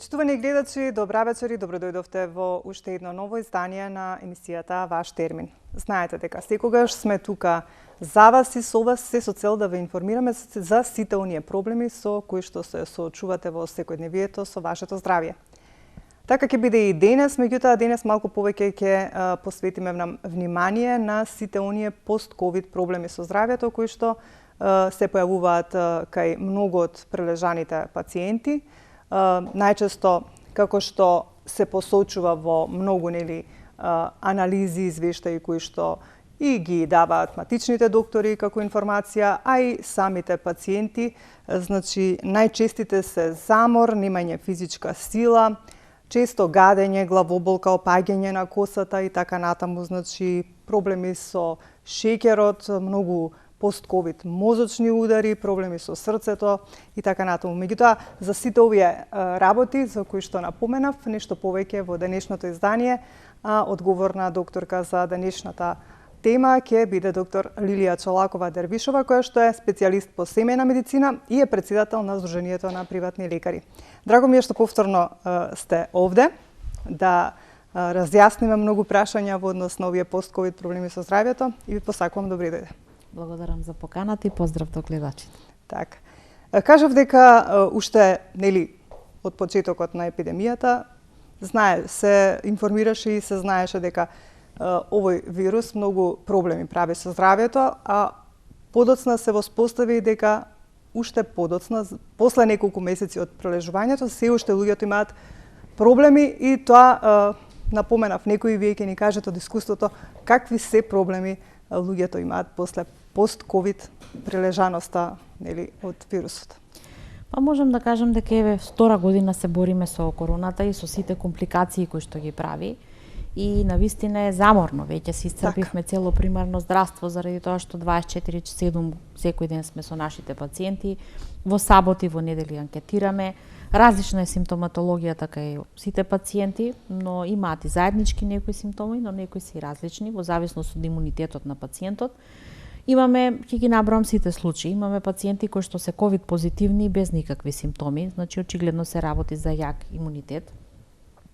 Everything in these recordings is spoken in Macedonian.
Почитувани гледачи, добра вечер и добро дојдовте во уште едно ново издание на емисијата Ваш термин. Знаете дека секогаш сме тука за вас и со вас се со цел да ве информираме за сите оние проблеми со кои што се соочувате во секојдневието со вашето здравје. Така ќе биде и денес, меѓутоа денес малку повеќе ќе посветиме внимание на сите оние пост-ковид проблеми со здравјето кои што се појавуваат кај многу од прележаните пациенти. Најчесто, како што се посочува во многу анализи, извештаи кои што и ги даваат матичните доктори како информација, а и самите пациенти, значи најчестите се замор, немање физичка сила, често гадење, главоболка, опаѓање на косата и така натаму, значи проблеми со шеќерот, многу пост-ковид мозочни удари, проблеми со срцето и така натаму. Меѓутоа, за сите овие работи за кои што напоменав, нешто повеќе во денешното издание, одговорна докторка за денешната тема ќе биде доктор Лилија Чолакова-Дервишова, која што е специјалист по семејна медицина и е претседател на Сдруженијето на приватни лекари. Драго ми е што повторно сте овде да разјасниме многу прашања во однос на овие пост-ковид проблеми со здравјето и ви посакувам добри дојде. Благодарам за поканата и поздрав до гледачите. Така. Кажав дека уште од почетокот на епидемијата се информираше и се знаеше дека овој вирус многу проблеми прави со здравјето, а подоцна се воспостави дека уште подоцна, после неколку месеци од прележувањето, се уште луѓето имаат проблеми и тоа напоменав, некои вие ќе ни кажете од искуството какви се проблеми луѓето имаат после пост-ковид прележаноста од вирусот. Па можам да кажам дека еве втора година се бориме со короната и со сите компликации кои што ги прави и навистина е заморно. Веќе се исцрпивме цело примарно здравство заради тоа што 24/7 секој ден сме со нашите пациенти, во саботи, во недели анкетираме. Различна е симптоматологијата кај сите пациенти, но имаат и заеднички некои симптоми, но некои се и различни во зависност од имунитетот на пациентот. Имаме, ќе ги набрам сите случаи, имаме пациенти кои што се ковид позитивни без никакви симптоми, значи очигледно се работи за јак имунитет.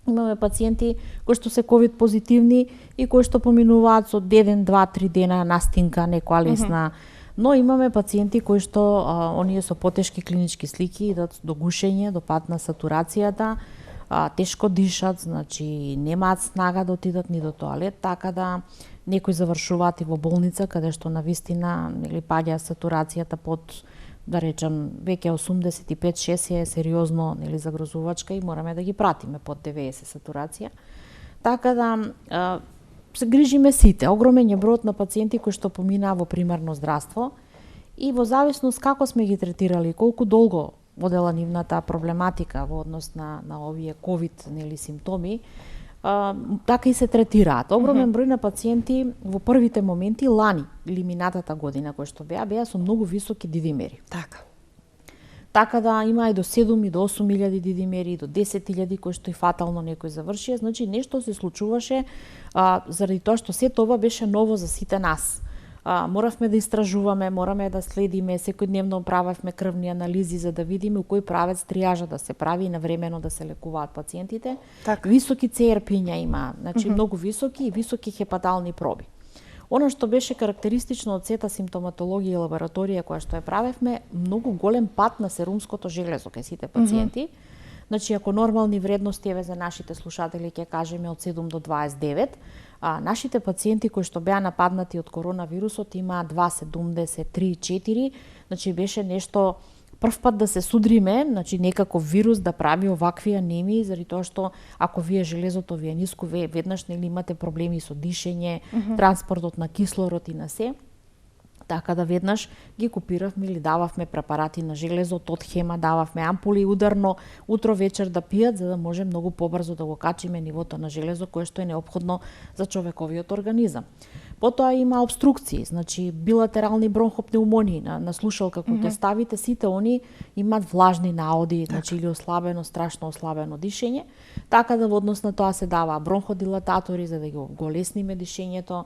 Имаме пациенти кои што се ковид позитивни и кои што поминуваат со 1, 2, 3 дена настинка, некоја лесна, но имаме пациенти кои што оние со потешки клинички слики идат до гушење, до пат на сатурацијата, тешко дишат, значи немаат снага да отидат ни до тоалет, така да некои завршуваат и во болница каде што навистина паѓа сатурацијата под, да речем, веќе 85-6 е сериозно загрозувачка и мораме да ги пратиме под 90 сатурација. Така да се грижиме сите. Огромен е бројот на пациенти кои што поминаа во примарно здравство и во зависност како сме ги третирали, колку долго одела нивната проблематика во однос на овие ковид симптоми, така и се третираат. Огромен број на пациенти во првите моменти лани или минатата година кои што беа со многу високи дидимери. Така да има и до 7 и до 8.000 дидимери, и до 10.000 кои што и фатално некој завршија, значи нешто се случуваше заради тоа што се тоа беше ново за сите нас. Моравме да истражуваме, мораме да следиме, секојдневно правевме крвни анализи за да видиме у кој правец триажа да се прави и навремено да се лекуваат пациентите. Високи CRP-ња има, значи многу високи и високи хепатални проби. Она што беше карактеристично од сета симптоматологија и лабораторија која што ја правевме, многу голем пат на серумското железо кај сите пациенти. Значи, ако нормални вредности, еве за нашите слушатели ќе кажеме од 7 до 29, нашите пациенти кои што беа нападнати од коронавирусот имаа 2,70, 3,4, значи беше нешто прв пат да се судриме, значи некаков вирус да прави овакви анемии, заради тоа што ако вие железото ви е ниско, вие веднаш имате проблеми со дишење, транспортот на кислород и на се. Така да веднаш ги купиравме или дававме препарати на железот од хема, дававме ампули ударно утро вечер да пијат за да може многу побрзо да го качиме нивото на железо кое што е неопходно за човековиот организам. Потоа има обструкции, значи билатерални бронхопнеумонии на слушалка кога ќе ставите, сите они имаат влажни наоди, значи или ослабено, страшно ослабено дишење. Така да во однос на тоа се дава бронходилататори за да го лесниме дишењето.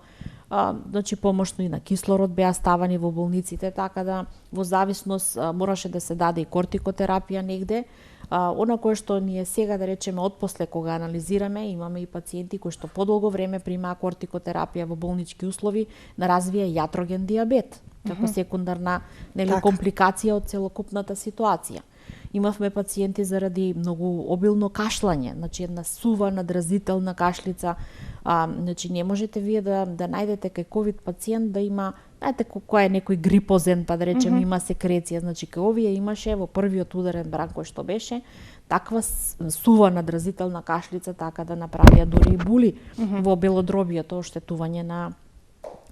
Значи помошно и на кислород беа ставани во болниците, така да во зависност мораше да се даде и кортикотерапија негде, Она кое што ние сега, да речеме, отпосле кога анализираме, имаме и пациенти кои што подолго време примаа кортикотерапија во болнички услови, да развија јатроген диабет, како секундарна компликација од целокупната ситуација. Имавме пациенти заради многу обилно кашлање, значи една сува надразителна кашлица. Значи не можете вие да најдете кај ковид пациент да има, знаете кој е некој грипозен, па да речеме има секреција, значи кај овие имаше во првиот ударен бран кој што беше таква сува надразителна кашлица, така да направија дури и були во белодробието, оштетување на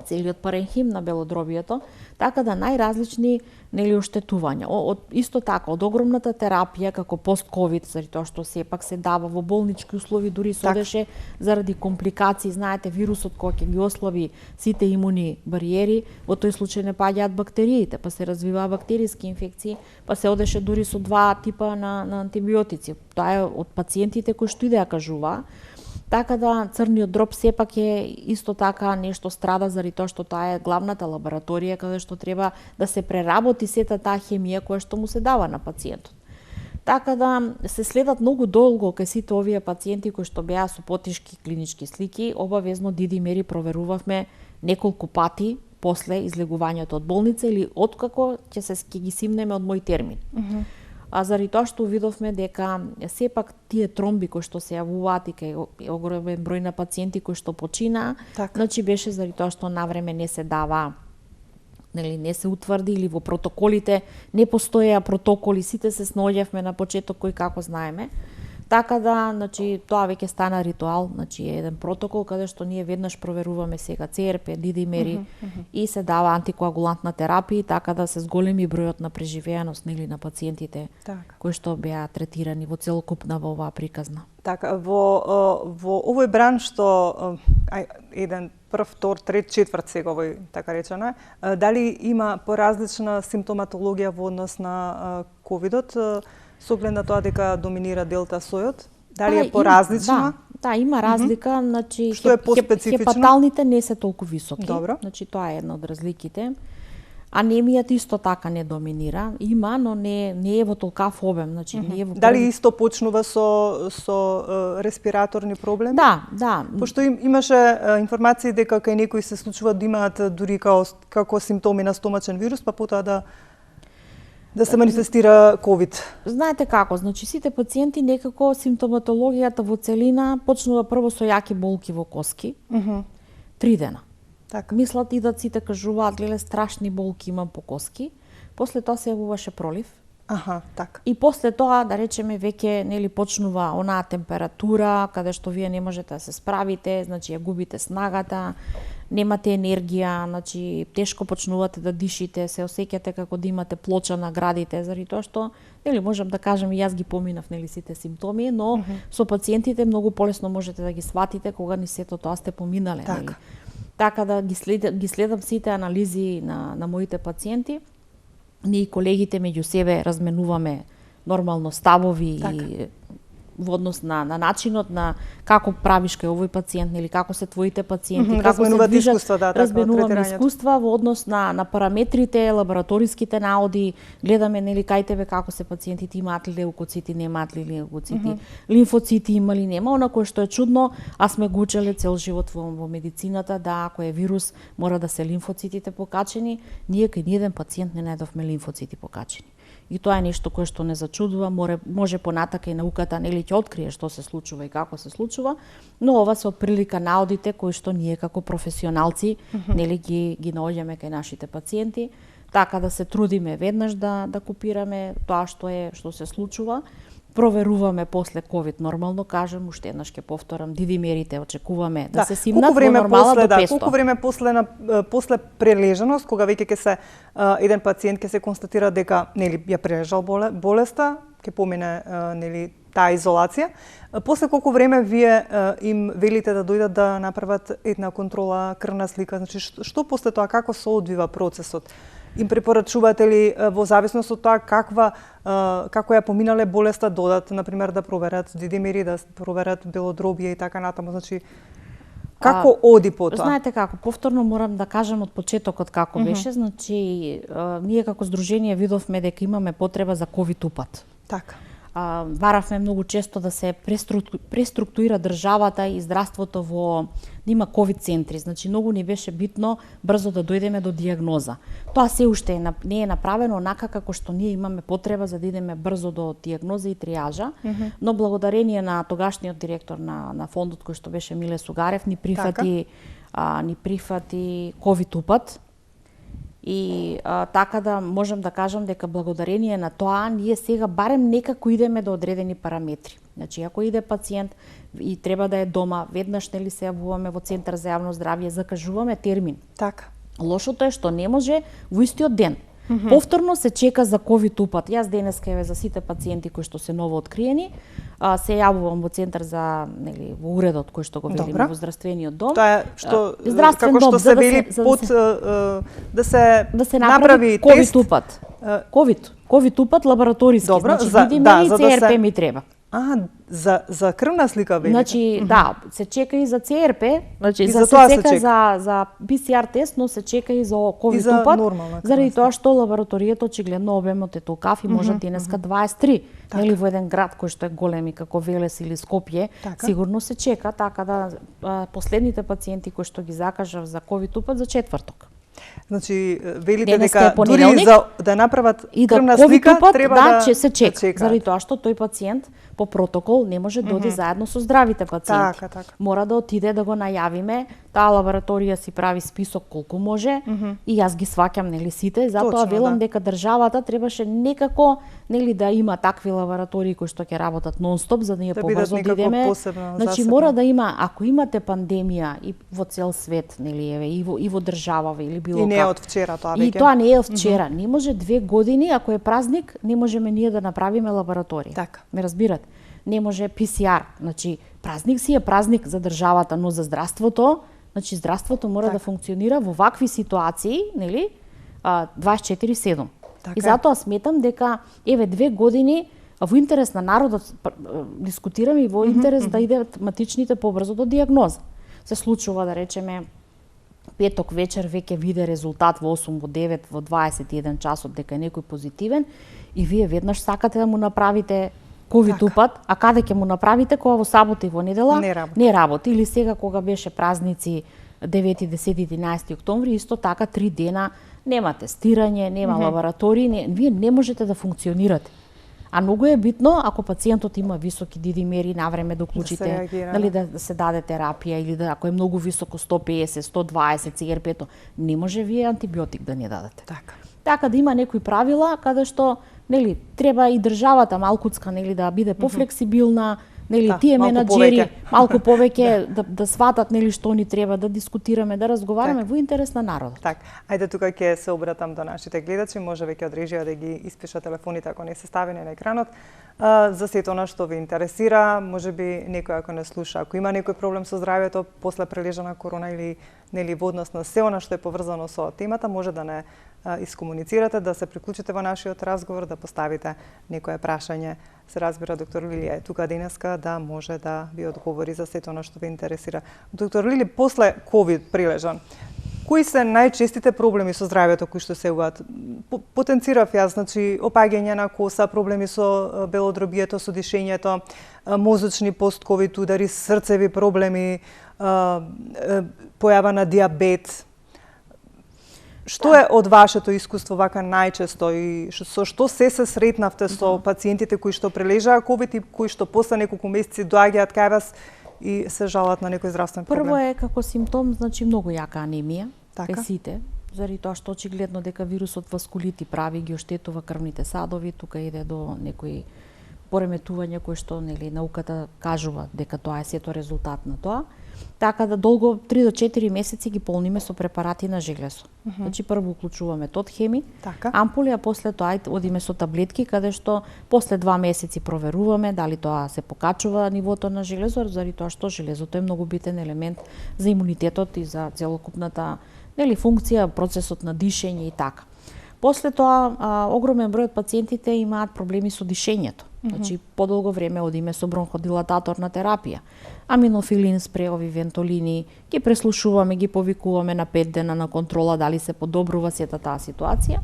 целиот паренхим на белодробието, така да најразлични оштетувања. Исто така, од огромната терапија како пост-ковид, заради тоа што сепак се дава во болнички услови, дури се одеше заради компликации, знаете, вирусот кој ќе ги ослаби сите имуни бариери, во тој случај не паѓаат бактериите, па се развиваа бактериски инфекции, па се одеше дури со 2 типа на антибиотици. Тоа е од пациентите кои што и да ја кажуваа. Така да црниот дроб сепак е исто така нешто страда заради тоа што таа е главната лабораторија каде што треба да се преработи сета таа хемија која што му се дава на пациентот. Така да се следат многу долго кај сите овие пациенти кои што беа со потешки клинички слики, обавезно дидимери проверувавме неколку пати после излегувањето од болница или откако ќе ги симнеме од мој термин. Заради тоа што видовме дека сепак тие тромби кои што се јавуваат и кај огромен број на пациенти кои што починаа, значи беше заради тоа што навреме не се дава, не се утврди или во протоколите не постоеа протоколи, сите се сноѓавме на почеток кој како знаеме. Така да, значи, тоа веќе стана ритуал, значи еден протокол каде што ние веднаш проверуваме сега ЦРП, дидимери и се дава антикоагулантна терапија, така да се зголеми бројот на преживеаност на пациентите кои што беа третирани во целокупна во оваа приказна. Така, во овој бран што еден прв, втор, трет, четврт сега овој така речено, дали има поразлична симптоматологија во однос на ковидот? Со оглед на тоа дека доминира делта сојот, дали е поразлична? Да, има разлика, значи што е поспецифично? Хепаталните не се толку високи. Добро. Значи тоа е една од разликите. Анемијата исто така не доминира, има, но не е во толкав обем, значи не е во Дали исто почнува со респираторни проблеми? Да. Пошто имаше информации дека кај некои се случува да имаат дури како симптоми на стомачен вирус, па потоа да се манифестира ковид. Знаете како, значи сите пациенти некако симптоматологијата во целина почнува прво со јаки болки во коски, 3 дена. Така. Мислат идат сите кажуваат, леле страшни болки имам по коски, после тоа се јавуваше пролив. Така. И после тоа, да речеме, веќе почнува онаа температура, каде што вие не можете да се справите, значи ја губите снагата, немате енергија, значи тешко почнувате да дишите, се осеќате како да имате плоча на градите, заради тоа што, можам да кажам и јас ги поминав сите симптоми, но со пациентите многу полесно можете да ги сватите кога ни сето тоа сте поминале, Така да ги следам сите анализи на моите пациенти. Ние колегите меѓу себе разменуваме нормално ставови и во однос на начинот на како правиш кај овој пациент или како се твоите пациенти, како се движат, разменуваме искуства во однос на параметрите, лабораториските наоди, гледаме кај тебе како се пациентите, имаат ли леукоцити, немаат ли леукоцити, лимфоцити има ли нема, она кое што е чудно, а сме го учеле цел живот во медицината, да ако е вирус мора да се лимфоцитите покачени, ние кај ниеден пациент не најдовме лимфоцити покачени. И тоа е нешто кое што не зачудува, може понатака и науката ќе открие што се случува и како се случува, но ова се отприлика наодите кои што ние како професионалци ги наоѓаме кај нашите пациенти, така да се трудиме веднаш да копираме тоа што се случува. Проверуваме после ковид, нормално кажам, уште еднаш ќе повторам, дидимерите очекуваме да се симнат во нормала до 500. Колку време после прележаност, кога веќе ќе се еден пациент ќе се констатира дека ја прележал болеста, ќе помине таа изолација, после колку време вие им велите да дојдат да направат една контрола крвна слика, значи што после тоа, како се одвива процесот? Им препорачувате ли во зависност од тоа како ја поминале болеста додат, например, да проверат дидимери, да проверат белодробие и така натаму, значи како оди потоа? Знаете како, повторно морам да кажам од почетокот како беше, значи ние како здружение видовме дека имаме потреба за ковид упат. Така. баравме многу често да се преструктурира државата и здравството да има ковид центри. Значи многу ни беше битно брзо да дојдеме до дијагноза. Тоа се уште не е направено онака како што ние имаме потреба за да идеме брзо до дијагноза и тријажа, но благодарение на тогашниот директор на фондот кој што беше Миле Сугарев ни прифати ковид упат. И така да можам да кажам дека благодарение на тоа ние сега барем некако идеме до одредени параметри. Значи ако иде пациент и треба да е дома, веднаш нели се јавуваме во Центар за јавно здравје, закажуваме термин. Така. Лошото е што не може во истиот ден. Повторно се чека за ковид упат. Јас денеска еве за сите пациенти кои што се ново откриени, се јавувам во Центар за во уредот кој што го велиме во здравствениот дом. Тоа е што како што се вели под да се направи ковид упат. Ковид упат лабораториски, значи видиме и ЦРП ми треба. За крвна слика велите? Значи, да, се чека и за ЦРП, значи и за се чека за PCR тест, но се чека и за ковид упат, заради тоа што лабораторијата очигледно обемот е толкав и може денеска 23. Нели во еден град кој што е голем и како Велес или Скопје, сигурно се чека, така да последните пациенти кои што ги закажав за ковид упат за четврток. Значи, велите дека дури за да направат крвна слика треба да се чека. Заради тоа што тој пациент по протокол не може да оди заедно со здравите пациенти. Така. Мора да отиде да го најавиме, таа лабораторија си прави список колку може и јас ги сваќам нели сите, затоа велам дека државата требаше некако нели да има такви лаборатории кои што ќе работат нонстоп за да ние побрзо да идеме. Значи мора да има, ако имате пандемија и во цел свет, нели еве и во држава или било и не е од вчера тоа веќе. И тоа не е од вчера. Не може 2 години, ако е празник, не можеме ние да направиме лабораторија. Така. Ме разбирате? Не може PCR. Значи, празник си е празник за државата, но за здравството, значи здравството мора да функционира во вакви ситуации, нели? 24/7. И затоа сметам дека еве 2 години во интерес на народот дискутираме и во интерес да идат матичните побрзо до дијагноза. Се случува да речеме петок вечер веќе виде резултат во 8, во 9, во 21 часот дека е некој позитивен и вие веднаш сакате да му направите ковид упат, а каде ќе му направите кога во сабота и во недела не работи или сега кога беше празници 9, 10, 11 октомври исто така 3 дена нема тестирање, нема лаборатории, вие не можете да функционирате. А многу е битно ако пациентот има високи дидимери навреме да уклучите, дали да се даде терапија или да ако е многу високо 150, 120 ЦРП-то, не може вие антибиотик да не дадете. Така да има некои правила каде што нели треба и државата малкуцка нели да биде пофлексибилна, нели тие менаџери малку повеќе да сватат нели што ни треба да дискутираме, да разговараме во интерес на народот. Така. Ајде тука ќе се обратам до нашите гледачи, може веќе од режија да ги испиша телефоните ако не се ставени на екранот. За сето она што ви интересира, можеби некој ако не слуша, ако има некој проблем со здравјето после прележана корона или нели во однос на се она што е поврзано со темата, може да не искомуницирате, да се приклучите во нашиот разговор, да поставите некое прашање. Се разбира, доктор Лилија е тука денеска да може да ви одговори за сето она што ви интересира. Доктор Лили, после ковид прилежан, кои се најчестите проблеми со здравјето кои што се јавуваат? Потенцирав јас, значи опаѓање на коса, проблеми со белодробието, со дишењето, мозочни пост-ковид удари, срцеви проблеми, појава на диабет. Што е од вашето искуство вака најчесто и со што се сретнавте со пациентите кои што прележаа ковид и кои што после неколку месеци доаѓаат кај вас и се жалат на некој здравствен проблем? Прво е како симптом, значи многу јака анемија, кај сите, заради тоа што очигледно дека вирусот васкулити прави ги оштетува крвните садови, тука иде до некои пореметување кои што нели науката кажува дека тоа е сето резултат на тоа. Така да долго 3 до 4 месеци ги полниме со препарати на железо. Значи прво уклучуваме тотхеми, ампули, а после тоа одиме со таблетки каде што после 2 месеци проверуваме дали тоа се покачува нивото на железо, заради тоа што железото е многу битен елемент за имунитетот и за целокупната нели функција, процесот на дишење и така. После тоа огромен број од пациентите имаат проблеми со дишењето. Значи подолго време одиме со бронходилататорна терапија. Аминофилин, спреови, вентолини, ги преслушуваме, ги повикуваме на 5 дена на контрола дали се подобрува сета таа ситуација.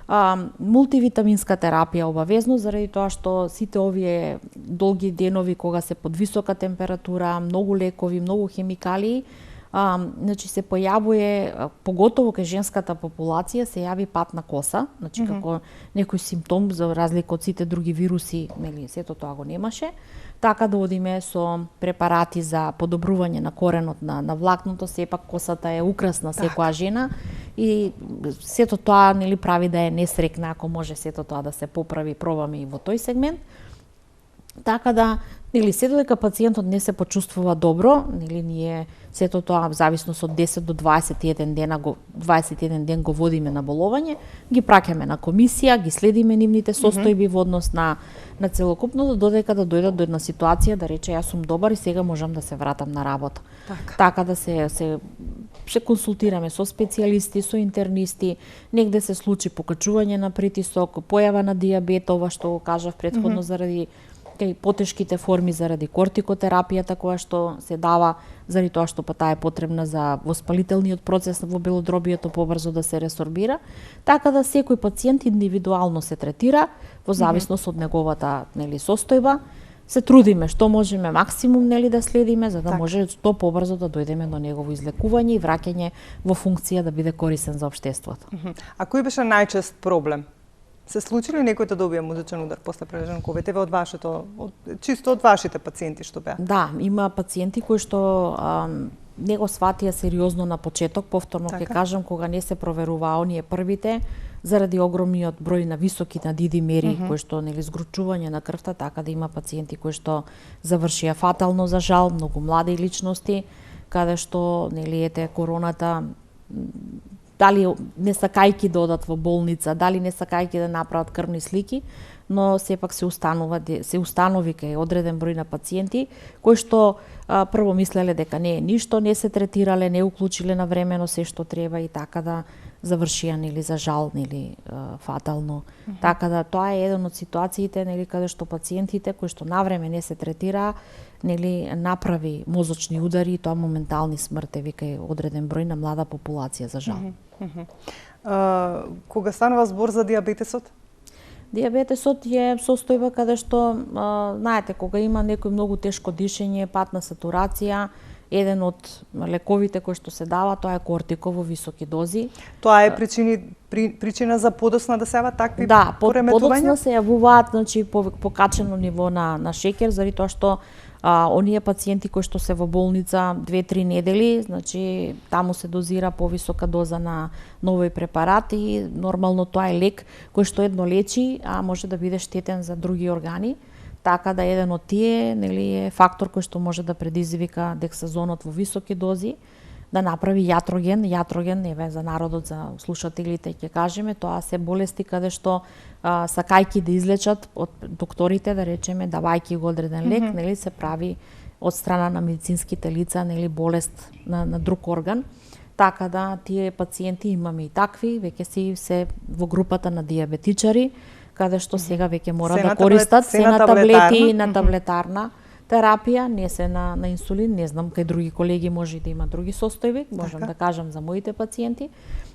мултивитаминска терапија обавезно, заради тоа што сите овие долги денови кога се под висока температура, многу лекови, многу хемикалии, значи се појавува, поготово кај женската популација, се јави пат на коса, значи како некој симптом за разлика од сите други вируси, нели, сето тоа го немаше. Така да одиме со препарати за подобрување на коренот на влакното, сепак косата е украсна секоја жена и сето тоа нели прави да е несрекна, ако може сето тоа да се поправи, пробаме и во тој сегмент. Така да, нели, се додека пациентот не се почувствува добро, нели, ние сето тоа, зависност од 10 до 21 дена, 21 ден го водиме на боловање, ги праќаме на комисија, ги следиме нивните состојби во однос на целокупното, додека да дојдат до една ситуација да рече јас сум добар и сега можам да се вратам на работа. Така да се консултираме со специјалисти, со интернисти, негде се случи покачување на притисок, појава на дијабет, ова што го кажав претходно заради кај потешките форми заради кортикотерапијата која што се дава, заради тоа што таа е потребна за воспалителниот процес во белодробието побрзо да се ресорбира, така да секој пациент индивидуално се третира во зависност од неговата, нели, состојба. Се трудиме што можеме максимум, нели, да следиме за да може што побрзо да дојдеме до негово излекување и враќање во функција да биде корисен за општеството. А кој беше најчест проблем? Се случи ли некој да добие мозочен удар после прележен ковид? Еве од вашето, чисто од вашите пациенти што беа? Да, има пациенти кои што не го сватија сериозно на почеток, повторно ќе кажам, кога не се проверуваа оние првите, заради огромниот број на високи надидимери кои што, нели, згручување на крвта, така да има пациенти кои што завршија фатално, за жал, многу млади личности, каде што, нели, ете, короната, дали не сакајки да одат во болница, дали не сакајки да направат крвни слики, но сепак се установи кај одреден број на пациенти кои што прво мислеле дека не е ништо, не се третирале, не уклучиле на времено се што треба и така да завршија, нели, за жал, нели, фатално. Така да тоа е еден од ситуациите, нели, каде што пациентите кои што навреме не се третираа, нели, направи мозочни удари и тоа моментални смртеви кај одреден број на млада популација, за жал. Кога станува збор за дијабетесот? Дијабетесот е состојба каде што, знаете, кога има некој многу тешко дишење, пат на сатурација, еден од лековите кои што се дава, тоа е кортико во високи дози. Тоа е причина за подоцна да се јават такви пореметувања? Да, подоцна се јавуваат, значи, покачено ниво на шеќер, заради тоа што оние пациенти кои што се во болница 2-3 недели, значи таму се дозира повисока доза на нови препарати и нормално тоа е лек кој што едно лечи, а може да биде штетен за други органи. Така да еден од тие, нели, е фактор кој што може да предизвика дексазонот во високи дози, да направи јатроген. Јатроген, еве, за народот, за слушателите ќе кажеме, тоа се болести каде што сакајки да излечат од докторите, да речеме, давајќи го одреден лек, нели, се прави од страна на медицинските лица, нели, болест на друг орган. Така да тие пациенти имаме и такви, веќе си се во групата на дијабетичари, каде што сега веќе мора да користат се на таблети, на таблетарна терапија, не се на инсулин, не знам, кај други колеги може да има други состојби, можам да кажам за моите пациенти,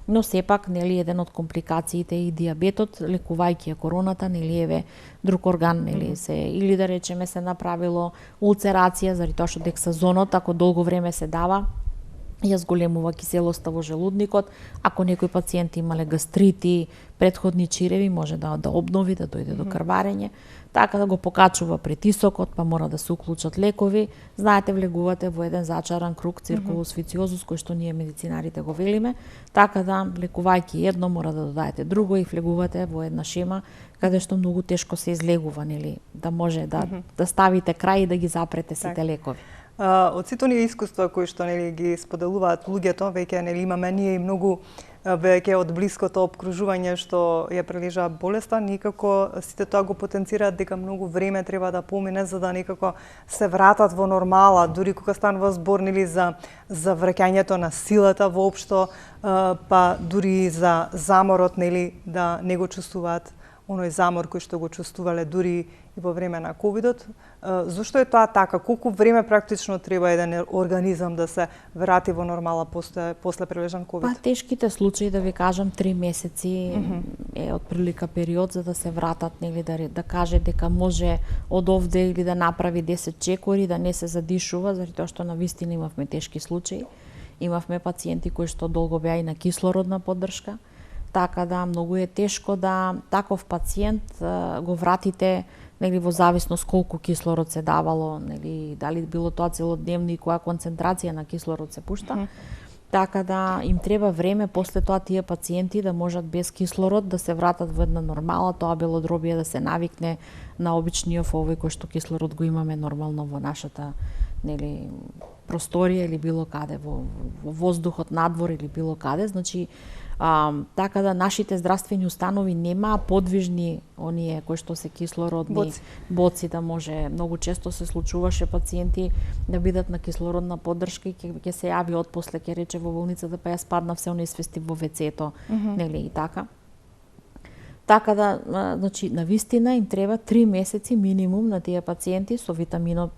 но сепак, нели, еден од компликациите и дијабетот, лекувајќи ја короната, нели, еве, друг орган, нели, се, или да речеме се направило улцерација, заради тоа што дексазонот, ако долго време се дава, ја зголемува киселоста во желудникот. Ако некој пациент имале гастрити, претходни чиреви, може да обнови, да дојде до крварење. Така да го покачува притисокот, па мора да се уклучат лекови. Знаете, влегувате во еден зачаран круг, циркулус вициозус, кој што ние медицинарите го велиме. Така да, лекувајќи едно, мора да додаете друго и влегувате во една шема, каде што многу тешко се излегува, нели, да може да ставите крај и да ги запрете сите лекови. Од сите оние искуства кои што, нели, ги споделуваат луѓето, веќе, нели, имаме ние и многу веќе од блиското опкружување што ја прележа болеста, никако сите тоа го потенцираат дека многу време треба да помине за да некако се вратат во нормала, дури кога станува збор, нели, за враќањето на силата воопшто, па дури за заморот, нели, да не го чувствуваат оној замор кој што го чувствувале дури и во време на ковидот. Зошто е тоа така? Колку време практично треба еден организам да се врати во нормала после прележан ковид? Па тешките случаи, да ви кажам, 3 месеци е отприлика период за да се вратат, нели, да каже дека може од овде или да направи 10 чекори, да не се задишува, заради тоа што навистина имавме тешки случаи. Имавме пациенти кои што долго беа и на кислородна поддршка, така да многу е тешко да таков пациент го вратите, нели, во зависност колку кислород се давало, нели, дали било тоа целодневно и која концентрација на кислород се пушта. Така да им треба време после тоа тие пациенти да можат без кислород да се вратат во една нормала, тоа белодробие да се навикне на обичниот овој кој што кислород го имаме нормално во нашата, нели, просторија или било каде, во воздухот надвор или било каде. Значи, така да нашите здравствени установи немаа подвижни оние кои што се кислородни боци, да може. Многу често се случуваше пациенти да бидат на кислородна поддршка и ќе се јави отпосле, ќе рече во болницата, па ја спаднав се оне свести во вецето, нели, и така. Така да, значи, навистина им треба 3 месеци минимум на тие пациенти со витамино,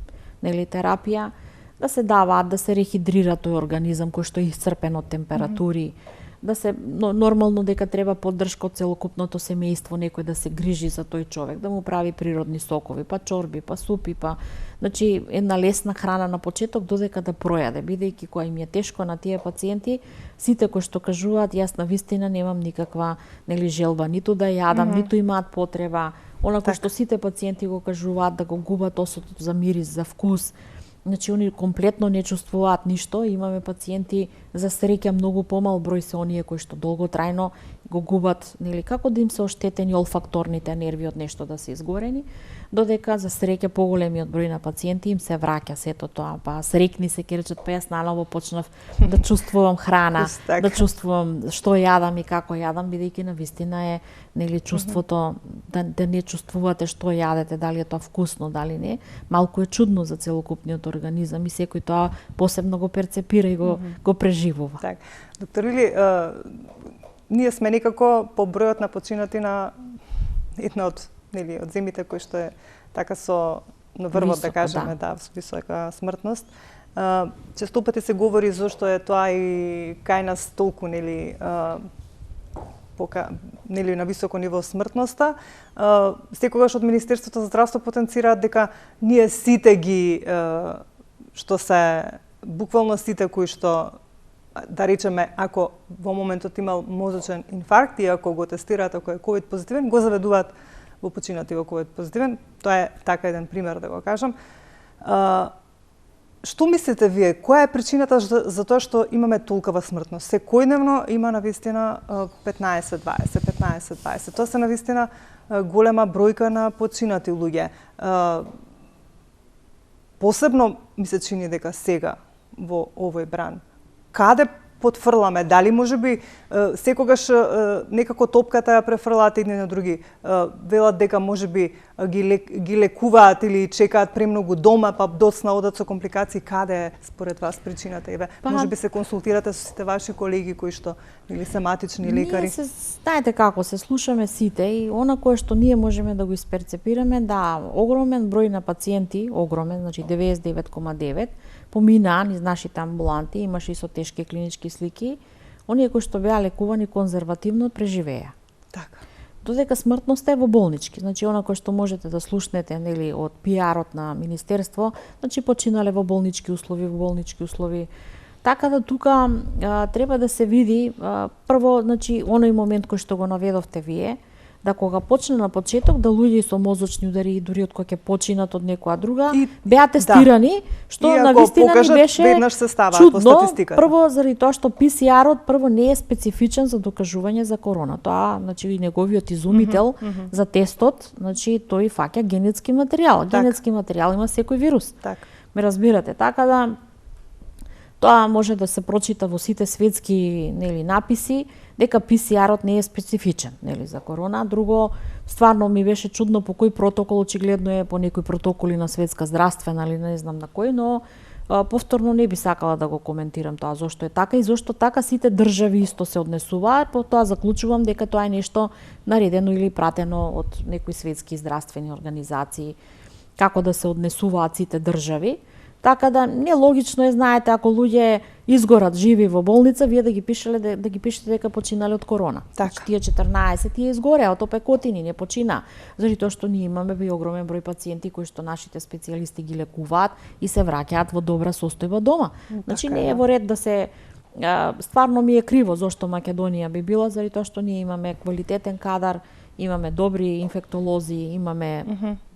нели, терапија, да се даваат, да се рехидрира тој организам кој што е исцрпен од температури, да се нормално дека треба поддршка од целокупното семејство, некој да се грижи за тој човек, да му прави природни сокови, па чорби, па супи, па, значи, една лесна храна на почеток додека да пројаде, бидејќи кога им е тешко на тие пациенти, сите кои што кажуваат јас навистина немам никаква, нели, желба ниту да јадам, ниту имаат потреба, онако што сите пациенти го кажуваат, да го губат осетот за мирис, за вкус. Значи, они комплетно не чувствуваат ништо. Имаме пациенти, за среќа многу помал број се оние кои што долготрајно го губат, нели, како да им се оштетени олфакторните нерви од нешто да се изгорени, додека за среќа поголемиот број на пациенти им се враќа сето тоа, па среќни се, ќе речат, па јас наново почнав да чувствувам храна, да чувствувам што јадам и како јадам, бидејќи навистина е, нели, чувството да не чувствувате што јадете, дали е тоа вкусно, дали не, малку е чудно за целокупниот организам и секој тоа посебно го перцепира и го преживува. Так. Доктор Лили, ние сме некако по бројот на починати на една од, нели, од земите кои што е така со на врвот, да кажеме, да, со висока смртност. Често пати се говори зошто е тоа и кај нас толку, нели, нели, на високо ниво смртноста. Секогаш од Министерството за здравство потенцираат дека ние сите ги, што се буквално сите кои што, да речеме, ако во моментот имал мозочен инфаркт и ако го тестираат, ако е ковид позитивен, го заведуваат во починати во ковид позитивен. Тоа е така еден пример, да го кажам. Што мислите вие? Која е причината за тоа што имаме толкова смртност? Секојдневно има навистина 15-20, 15-20. Тоа се навистина голема бројка на починати луѓе. Посебно ми се чини дека сега во овој бран, каде потфрламе, дали можеби секогаш некако топката ја префрлаат едни на други, велат дека можеби ги лекуваат или чекаат премногу дома, па доцна одат со компликации, каде е според вас причината? Еве, можеби се консултирате со сите ваши колеги кои што или се матични лекари? Ние се, знаете како, се слушаме сите и она кое што ние можеме да го исперцепираме, да, огромен број на пациенти, огромен, значи 99,9, поминаа низ нашите амбуланти, имаше и со тешки клинички слики, оние кои што беа лекувани конзервативно преживеа. Така. Додека смртноста е во болнички, значи она кое што можете да слушнете, нели, од пиарот на министерство, значи починале во болнички услови. Така да тука треба да се види прво, значи оној момент кој што го наведовте вие, да кога почне на почеток да луѓе со мозочни удари и дури од кога ќе починат од некоја друга беа тестирани, што навистина ни беше чудно. Прво заради тоа што PCR-от прво не е специфичен за докажување за корона. Тоа, значи, и неговиот изумител за тестот, значи тој фаќа генетски материјал. Генетски материјал има секој вирус. Ме разбирате, така да тоа може да се прочита во сите светски, нели, написи дека PCR-от не е специфичен, нели, за корона. Друго, стварно ми беше чудно по кој протокол, очигледно е по некои протоколи на светска здравствена или не знам на кој, но повторно не би сакала да го коментирам тоа зошто е така и зошто така сите држави исто се однесуваат, по тоа заклучувам дека тоа е нешто наредено или пратено од некои светски здравствени организации, како да се однесуваат сите држави. Така да нелогично е, знаете, ако луѓе изгорат живи во болница, вие да ги пишете дека починале од корона. Така. Значи, тие 14 тие изгореа од опекотини, не почина. Заради тоа што ние имаме огромен број пациенти кои што нашите специјалисти ги лекуваат и се враќаат во добра состојба дома. Значи не е во ред да се стварно ми е криво зошто Македонија би била, заради тоа што ние имаме квалитетен кадар, имаме добри инфектолози, имаме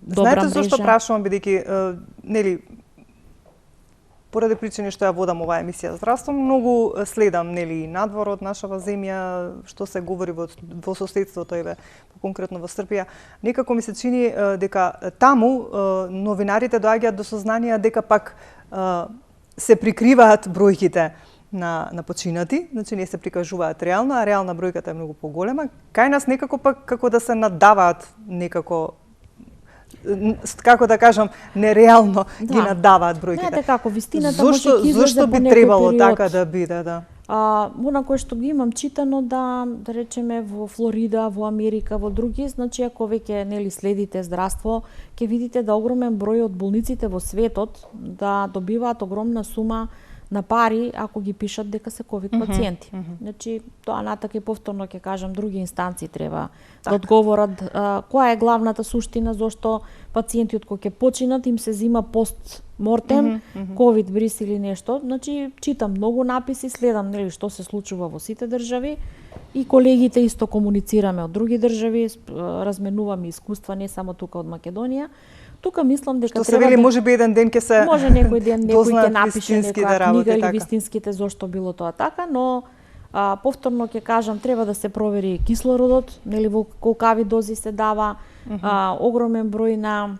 добра мрежа. Знаете зошто прашувам, бидејќи нели поради причини што ја водам оваа емисија здравство, многу следам нели надвор од нашава земја, што се говори во соседството, еве конкретно во Србија. Некако ми се чини дека таму новинарите доаѓаат до сознание дека пак се прикриваат бројките на починати, значи не се прикажуваат реално, а реална бројката е многу поголема. Кај нас некако пак како да се наддаваат некако, како да кажам, нереално ги наддаваат бројките. Знаете како, вистината може да излезе зошто по би некој требало период. така да биде, да? Она кое што ги имам читано да речеме во Флорида, во Америка, во други, значи ако веќе нели следите здравство, ќе видите да огромен број од болниците во светот да добиваат огромна сума на пари ако ги пишат дека се ковид пациенти. Значи тоа натака и повторно ќе кажам, други инстанции треба да одговорат која е главната суштина зошто пациенти од кои ќе починат им се зима постмортем, ковид брис или нешто. Значи читам многу написи, следам нели што се случува во сите држави и колегите исто комуницираме од други држави, разменуваме искуства не само тука од Македонија. Тука мислам дека што се вели можеби еден ден ќе се може некој ден некој ќе напише некоја книга или така. вистинските зошто било тоа така, но повторно ќе кажам треба да се провери кислородот, нели во колкави дози се дава, огромен број на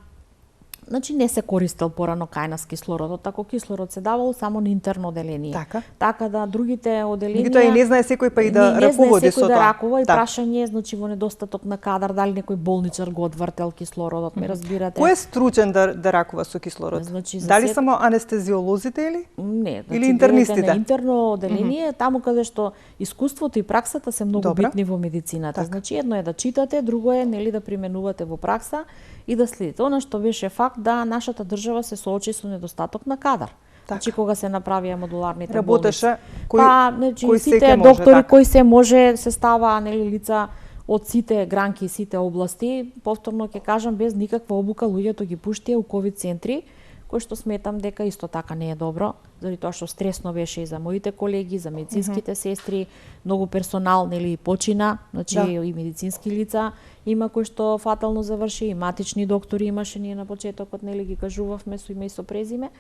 значи не се користел порано кај нас кислородот, ако кислород се давал само на интерно оделение. Така да другите оделенија меѓутоа и не знае секој па и да раководи со тоа. Не знае секој да ракува и прашање значи во недостаток на кадар дали некој болничар го одвртел кислородот, ме разбирате. Кој е стручен да ракува со кислород? Значи, дали само анестезиолозите или? Не, значи или интернистите? На интерно оделение, таму каде што искуството и праксата се многу битни во медицината. Значи едно е да читате, друго е нели да применувате во пракса и да следите. Она што беше факт да нашата држава се соочи со недостаток на кадар. Значи кога се направија модуларните работеше болници. кој сите доктори кои се може се става нели лица од сите гранки и сите области, повторно ќе кажам без никаква обука луѓето ги пуштија у ковид центри, кој што сметам дека исто така не е добро, заради тоа што стресно беше и за моите колеги, за медицинските сестри, многу персонал нели почина, значи и медицински лица има кои што фатално заврши, и матични доктори имаше, ние на почетокот нели ги кажувавме со име и со презиме.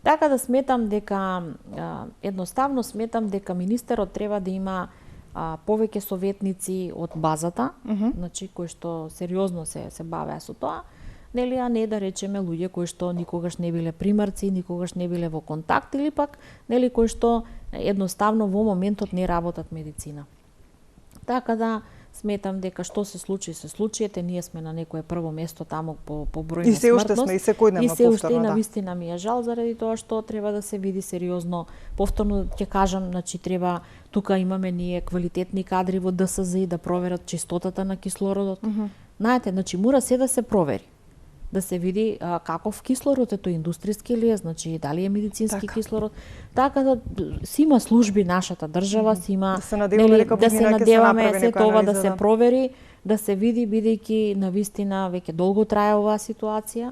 Така да сметам дека едноставно сметам дека министерот треба да има повеќе советници од базата, значи кои што сериозно се бавеа со тоа, нели, а не да речеме луѓе кои што никогаш не биле примарци, никогаш не биле во контакт или пак нели кои што едноставно во моментот не работат медицина. Така да сметам дека што се случи, ете ние сме на некое прво место таму по број на смртност. И се уште сме и секојдневно повторно, и се уште на вистина ми е жал заради тоа што треба да се види сериозно. Повторно ќе кажам, значи треба тука имаме ние квалитетни кадри во ДСЗ да проверат чистотата на кислородот. Знаете, значи мора се да се провери. Да се види каков кислород е тој, индустријски ли е, значи дали е медицински кислород. Така да си има служби нашата држава, си има да се надеваме се тоа да се провери, да се види бидејќи навистина веќе долго трае оваа ситуација.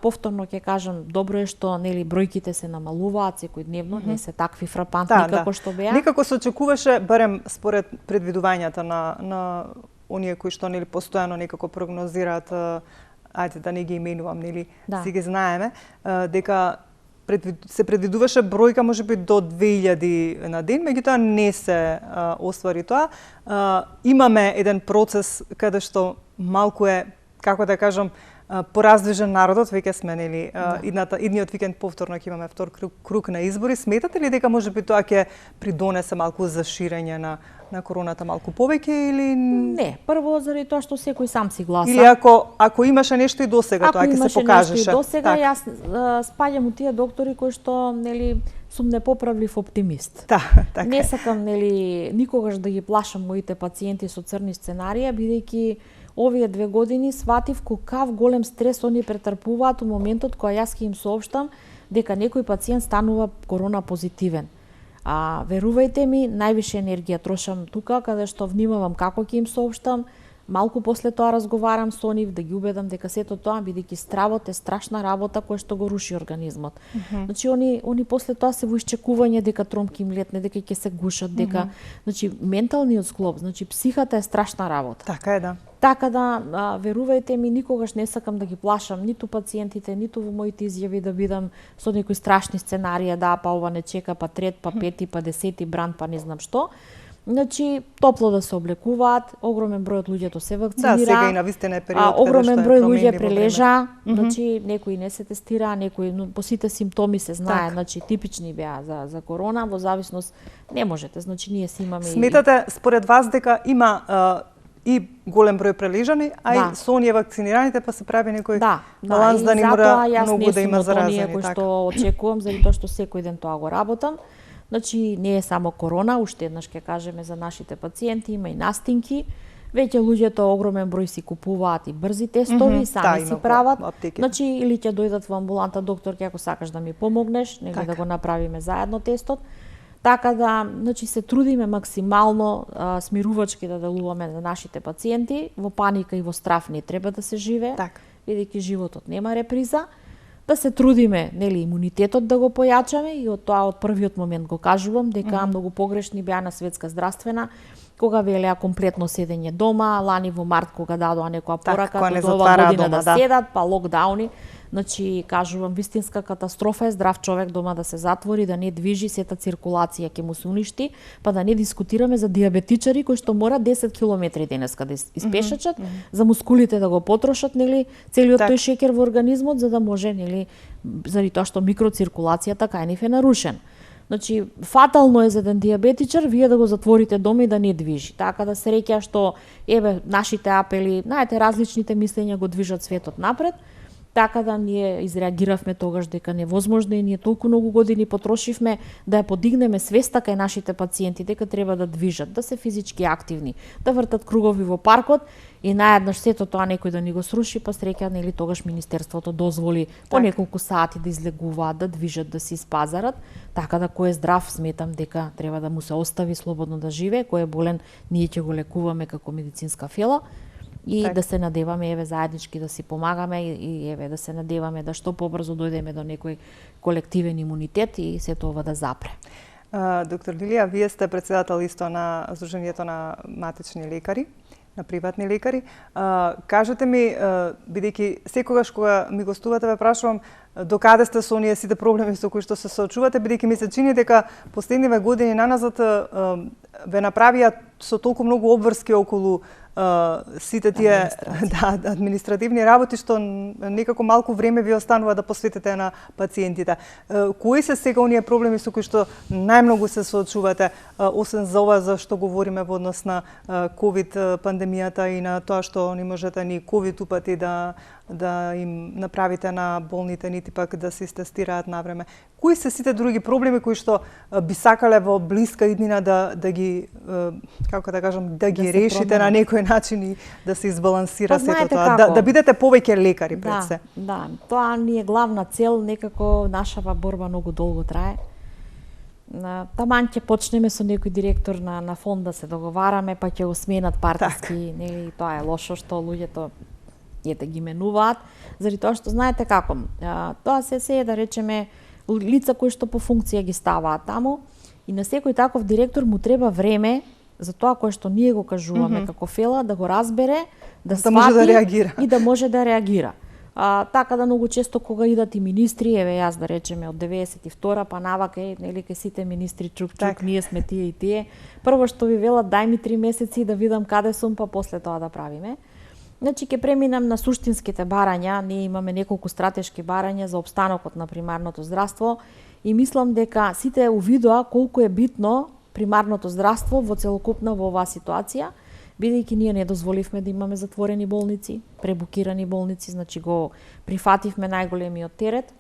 Повторно ќе кажам, добро е што нели бројките се намалуваат секојдневно, не се такви фрапантни како што беа. Некако се очекуваше барем според предвидувањата на оние кои што нели постојано некако прогнозираат, ајде да не ги именувам, нели, си ги знаеме, дека се предвидуваше бројка можеби до 2000 на ден, меѓутоа не се оствари тоа. Имаме еден процес каде што малку е, како да кажам, пораздвижен народот, веќе сме нели идниот викенд повторно ќе имаме втор круг на избори. Сметате ли дека можеби тоа ќе придонесе малку за ширење на короната малку повеќе или не? Прво заради тоа што секој сам си гласа. Или ако имаше нешто и досега тоа ќе се покажеше. Ако имаше нешто и досега, јас спаѓам у тие доктори кои што нели сум непоправлив оптимист. Така. Не сакам нели никогаш да ги плашам моите пациенти со црни сценарија, бидејќи овие 2 години сватив колкав голем стрес они претрпуваат у моментот кога јас ќе им соопштам дека некој пациент станува корона позитивен. Верувајте ми, највише енергија трошам тука каде што внимавам како ќе им соопштам, малку после тоа разговарам со нив да ги убедам дека сето тоа, бидејќи стравот е страшна работа која што го руши организмот. Значи они после тоа се во исчекување дека тромки им летне, дека ќе се гушат, дека значи менталниот склоп, значи психата е страшна работа. Така е, да. Така да, верувајте ми, никогаш не сакам да ги плашам ниту пациентите, ниту во моите изјави да бидам со некои страшни сценарија, да, па ова не чека, па трет, па пети, па десети бранд, па не знам што. Значи, топло да се облекуваат, огромен број од луѓето се вакцинира. Да, сега и навистина е период огромен број луѓе прележа, значи некои не се тестира, некои по сите симптоми се знае, значи типични беа за корона, во зависност не можете, значи ние си имаме. Сметате според вас дека има и голем број прележани, а и со оние вакцинираните па се прави некој баланс да не мора многу да има заразени, кој што очекувам, заради тоа што секој ден тоа го работам. Значи, не е само корона, уште еднаш ќе кажеме за нашите пациенти, има и настинки. Веќе луѓето огромен број си купуваат и брзи тестови, сами си прават. Значи, или ќе дојдат во амбуланта докторке ако сакаш да ми помогнеш, нели да го направиме заедно тестот. Така да, значи се трудиме максимално смирувачки да делуваме за нашите пациенти. Во паника и во страв не треба да се живее, бидејќи животот нема реприза. Да се трудиме, нели, имунитетот да го појачаме и од тоа од првиот момент го кажувам дека многу погрешни беа на Светска здравствена кога велеа комплетно седење дома, лани во март кога дадоа некоја порака до ова година да седат, па локдауни. Значи, кажувам, вистинска катастрофа е здрав човек дома да се затвори, да не движи, сета циркулација ќе му се уништи, па да не дискутираме за диабетичари кои што мора 10 километри денеска да испешачат, за мускулите да го потрошат, нели, целиот тој шеќер во организмот за да може, нели, заради тоа што микроциркулацијата кај нив е нарушен. Значи, фатално е за еден диабетичар вие да го затворите дома и да не движи. Така да среќа што, нашите апели, знаете, различните мислења го движат светот напред. Така да ние изреагиравме тогаш дека невозможно и ние толку многу години потрошивме да ја подигнеме свеста кај нашите пациенти дека треба да движат, да се физички активни, да вртат кругови во паркот и наеднаш сето тоа некој да ни го сруши, па среќа нели тогаш министерството дозволи по неколку сати да излегуваат, да движат, да се испазарат, така да кој е здрав сметам дека треба да му се остави слободно да живее, кој е болен ние ќе го лекуваме како медицинска фела. И да се надеваме заеднички да си помагаме и да се надеваме да што побрзо дојдеме до некој колективен имунитет и сето ова да запре. Доктор Лилија, вие сте председател исто на Сдруженијето на матични лекари, на приватни лекари. Кажете ми, бидејќи секогаш кога ми гостувате ве прашувам докаде сте со оние сите проблеми со кои што се соочувате, бидејќи ми се чини дека последниве години наназад ве направија со толку многу обврски околу сите тие административни работи што некако малку време ви останува да посветите на пациентите. Кои се сега оние проблеми со кои што најмногу се соочувате, освен за ова за што говориме во однос на ковид пандемијата и на тоа што не можете ни ковид упати да им направите на болните, нити пак да се тестираат навреме. Кои се сите други проблеми кои што би сакале во блиска иднина да ги, како да кажам, да ги решите на некој начин и да се избалансира сето тоа, да бидете повеќе лекари пред се? Да, тоа ни е главна цел, некако нашава борба многу долго трае. Таман ќе почнеме со некој директор на фонд да се договараме, па ќе го сменат партиски, нели, тоа е лошо што луѓето ги менуваат, заради тоа што знаете како, тоа се да речеме лица кои што по функција ги ставаат таму и на секој таков директор му треба време за тоа кое што ние го кажуваме како фела, да го разбере, да свати и да може да реагира. Така да многу често кога идат и министри, јас да речеме од 92 па навака, нели ке сите министри чук, ние сме тие и тие. Прво што ви велат дај ми 3 месеци да видам каде сум, па после тоа да правиме. Значи ќе преминам на суштинските барања. Ние имаме неколку стратешки барања за обстанокот на примарното здравство и мислам дека сите увидоа колку е битно примарното здравство во целокупна во оваа ситуација, бидејќи ние не дозволивме да имаме затворени болници, пребукирани болници, значи го прифативме најголемиот терет.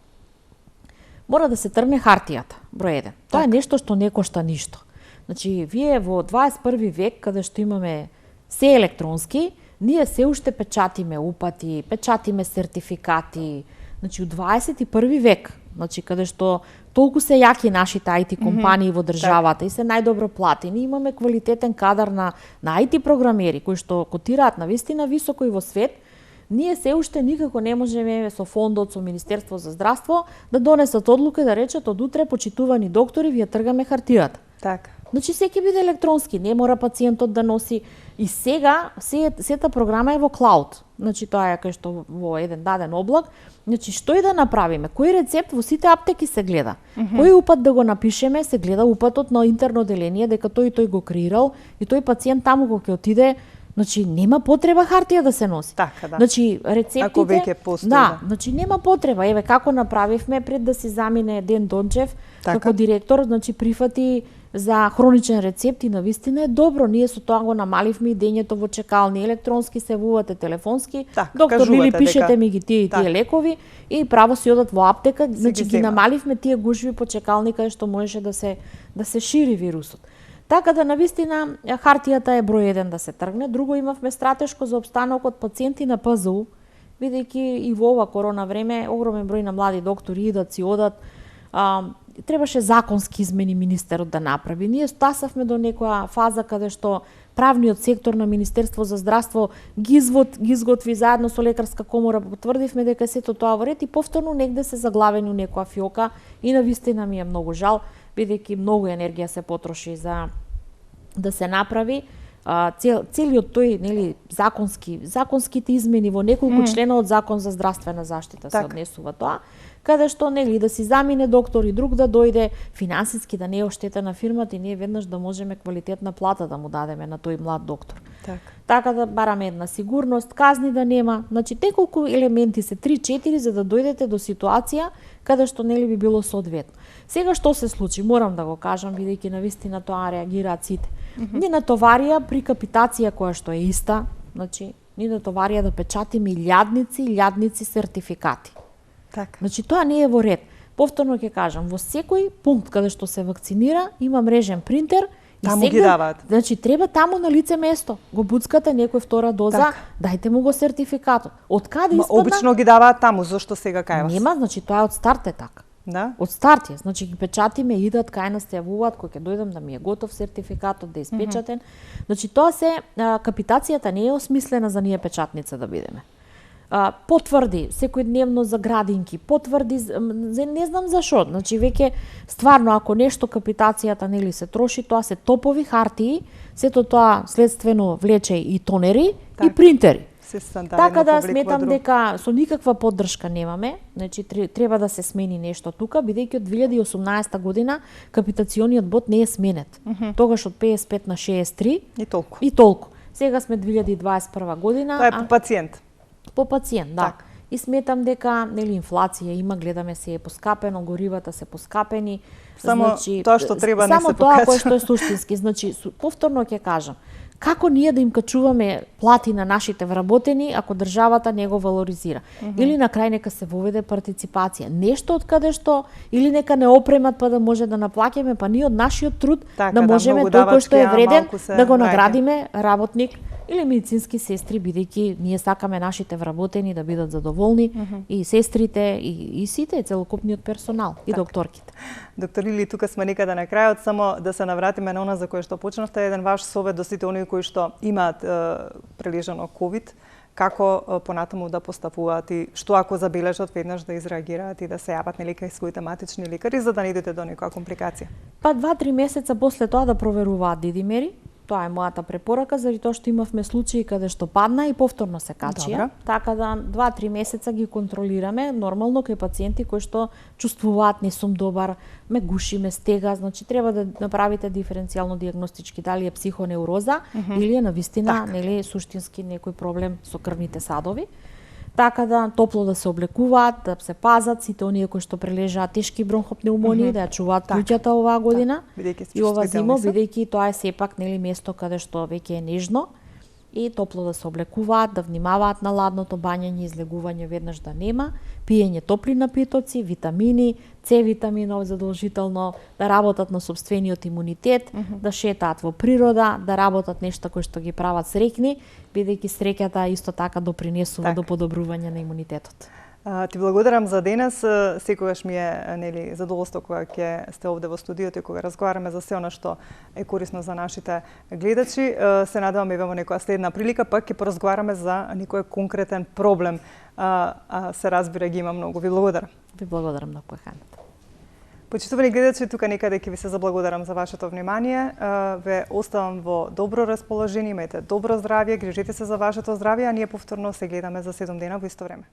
Мора да се тргне хартијата, број 1. Тоа е нешто што не кошта ништо. Значи, вие во 21 век, каде што имаме се електронски, ние се уште печатиме упати, печатиме сертификати. Значи, у 21 век, значи, каде што толку се јаки нашите IT компании во државата и се најдобро платени, имаме квалитетен кадар на IT програмери кои што котираат навистина високо и во свет, ние се уште никако не можеме со фондот, со Министерство за здравство да донесат одлука и да речат од утре, почитувани доктори, вие тргаме хартијата. Така. Значи се ќе биде електронски, не мора пациентот да носи. И сега сета програма е во клауд. Значи тоа е кај што во еден даден облак. Значи што и да направиме? Кој рецепт во сите аптеки се гледа? Кој упат да го напишеме, се гледа упатот на интерно оделение дека тој го креирал и тој пациент таму кога ќе отиде. Значи нема потреба хартија да се носи. Така, да. Значи рецептите ако веќе постои. Да, значи нема потреба. Еве како направивме пред да си замине Ден Дончев како директор, значи прифати за хроничен рецепт и навистина е добро. Ние со тоа го намаливме идењето во чекални, електронски се вувате, телефонски. Доктор Лили, пишете ми ги тие лекови и право си одат во аптека, значи ги намаливме тие гужви по чекални каде што можеше да се шири вирусот. Така да навистина хартијата е број 1 да се тргне. Друго, имавме стратешко за обстанокот пациенти на ПЗУ, бидејќи и во ова корона време огромен број на млади доктори идат си одат. Требаше законски измени министерот да направи. Ние стасавме до некоја фаза каде што правниот сектор на Министерство за здравство ги изготви заедно со лекарска комора, потврдивме дека сето тоа во ред и повторно негде се заглавени у некоја фиока и навистина ми е многу жал, бидејќи многу енергија се потроши за да се направи целиот тој, нели, законските измени во неколку члена од Закон за здравствена заштита се однесува тоа, каде што, нели, да си замине доктор и друг да дојде, финансиски да не е оштетена фирмата и ние веднаш да можеме квалитетна плата да му дадеме на тој млад доктор. Така да бараме една сигурност, казни да нема, значи неколку елементи се 3-4 за да дојдете до ситуација каде што нели би било соодветно. Сега што се случи, морам да го кажам бидејќи навистина тоа реагираат сите. Ни натоварија при капитација која што е иста, значи ни натоварија да печатиме илјадници сертификати. Така. Значи тоа не е во ред. Повторно ќе кажам, во секој пункт каде што се вакцинира има мрежен принтер. Таму ги даваат. Значи треба таму на лице место. Го буцкате некој втора доза, дајте му го сертификатот. Од каде испадна? Обично ги даваат таму, зошто сега кај вас? Нема, значи тоа е од старт е така. Да? Од старт е, значи ги печатиме, идат кај нас се јавуваат кога ќе дојдам да ми е готов сертификатот, да е испечатен. Значи тоа се капитацијата не е осмислена за ние печатница да бидеме. Потврди секојдневно за градинки, потврди не знам зашо. Значи веќе стварно ако нешто капитацијата нели се троши, тоа се топови хартии, сето тоа следствено влече и тонери и принтери. Така да сметам дека со никаква поддршка немаме, значи треба да се смени нешто тука, бидејќи од 2018 година капитациониот бод не е сменет. Тогаш од 55 на 63 и толку. Сега сме 2021 година. Тоа е по пациент. По пациент, да. И сметам дека нели инфлација има, гледаме се е поскапено, горивата се поскапени. Само значи, тоа што треба не се покачува. Само тоа кое што е суштински. Значи повторно ќе кажам, како ние да им качуваме плати на нашите вработени ако државата не го валоризира? Или на крај нека се воведе партиципација. Нешто од каде што или нека не опремат па да може да наплаќаме, па ние од нашиот труд да можеме тој кој што е вреден да го наградиме работник или медицински сестри, бидејќи ние сакаме нашите вработени да бидат задоволни и сестрите и сите целокупниот персонал и докторките. Доктор Лили, тука сме некаде на крајот, само да се навратиме на она за кое што почнавте, еден ваш совет до сите оние кои што имаат прележано ковид, како понатаму да постапуваат и што ако забележат веднаш да изреагираат и да се јават нели кај своите матични лекари за да не идете до некоја компликација. Па 2-3 месеца после тоа да проверуваат дидимери, Тоа е мојата препорака, заради тоа што имавме случаи каде што падна и повторно се качија. Добра. Така да 2-3 месеца ги контролираме нормално кај пациенти кои што чувствуваат не сум добар, ме гуши, ме стега, значи треба да направите диференцијално дијагностички дали е психонеуроза или е навистина нели суштински некој проблем со крвните садови. Така да топло да се облекуваат, да се пазат сите оние кои што прележаат тешки бронхопнеумонии, да ја чуваат плуќата оваа година. И ова зимо, бидејќи тоа е сепак нели место каде што веќе е нежно, и топло да се облекуваат, да внимаваат на ладното бањање, излегување веднаш да нема, пиење топли напитоци, витамини, С витаминов задолжително, да работат на сопствениот имунитет, да шетаат во природа, да работат нешта кои што ги прават среќни, бидејќи среќата исто така допринесува до подобрување на имунитетот. Ти благодарам за денес. Секогаш ми е нели задоволство кога ќе сте овде во студиото и кога разговараме за се она што е корисно за нашите гледачи. Се надевам во некоја следна прилика пак ќе поразговараме за некој конкретен проблем. Се разбира ги има многу. Ви благодарам. Ви благодарам на поканата. Почитувани гледачи, тука некаде ќе ви се заблагодарам за вашето внимание. Ве оставам во добро расположение, имајте добро здравје, грижете се за вашето здравје, а ние повторно се гледаме за 7 дена во исто време.